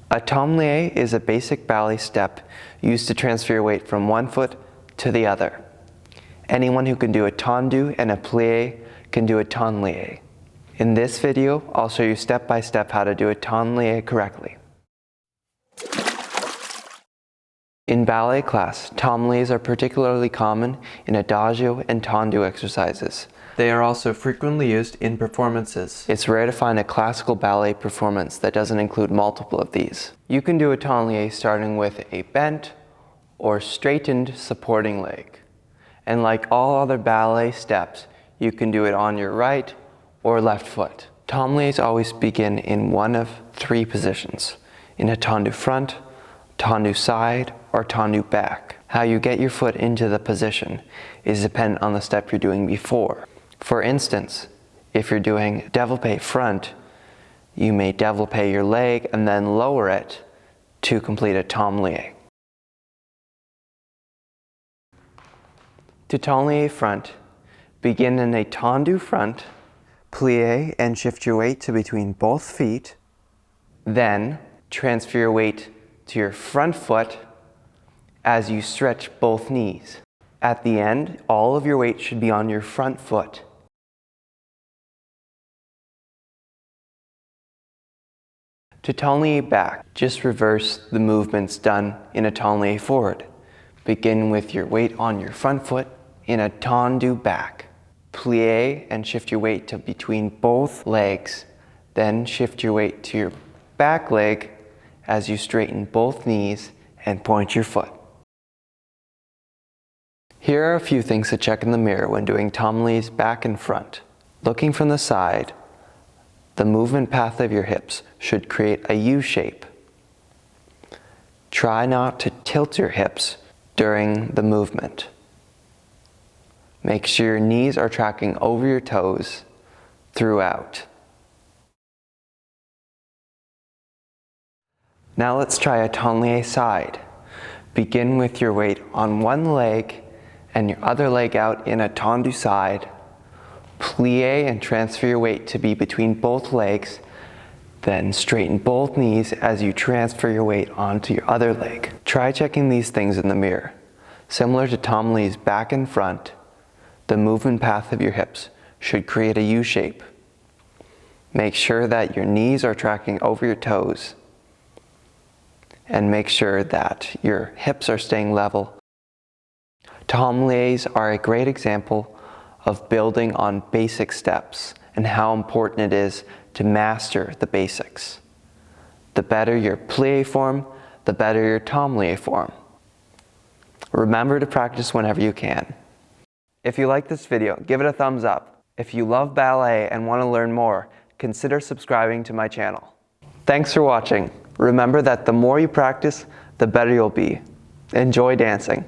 A temps lié is a basic ballet step used to transfer your weight from one foot to the other. Anyone who can do a tendu and a plié can do a temps lié. In this video, I'll show you step by step how to do a temps lié correctly. In ballet class, temps liés are particularly common in adagio and tendu exercises. They are also frequently used in performances. It's rare to find a classical ballet performance that doesn't include multiple of these. You can do a temps lié starting with a bent or straightened supporting leg. And like all other ballet steps, you can do it on your right or left foot. Temps liés always begin in one of three positions: in a tendu front, tendu side, or tendu back. How you get your foot into the position is dependent on the step you're doing before. For instance, if you're doing developpe front, you may developpe your leg and then lower it to complete a temps lié. To temps lié front, begin in a tendu front, plié and shift your weight to between both feet, then transfer your weight to your front foot as you stretch both knees. At the end, all of your weight should be on your front foot. To temps lié back, just reverse the movements done in a temps lié forward. Begin with your weight on your front foot in a tendu back. Plié and shift your weight to between both legs. Then shift your weight to your back leg as you straighten both knees and point your foot. Here are a few things to check in the mirror when doing temps liés back and front. Looking from the side, the movement path of your hips should create a U shape. Try not to tilt your hips during the movement. Make sure your knees are tracking over your toes throughout. Now let's try a temps lié side. Begin with your weight on one leg and your other leg out in a tendu side. Plié and transfer your weight to be between both legs. Then straighten both knees as you transfer your weight onto your other leg. Try checking these things in the mirror. Similar to temps liés back and front, the movement path of your hips should create a U shape. Make sure that your knees are tracking over your toes. And make sure that your hips are staying level. Temps liés are a great example of building on basic steps and how important it is to master the basics. The better your plié form, the better your temps lié form. Remember to practice whenever you can. If you like this video, give it a thumbs up. If you love ballet and want to learn more, consider subscribing to my channel. Thanks for watching. Remember that the more you practice, the better you'll be. Enjoy dancing.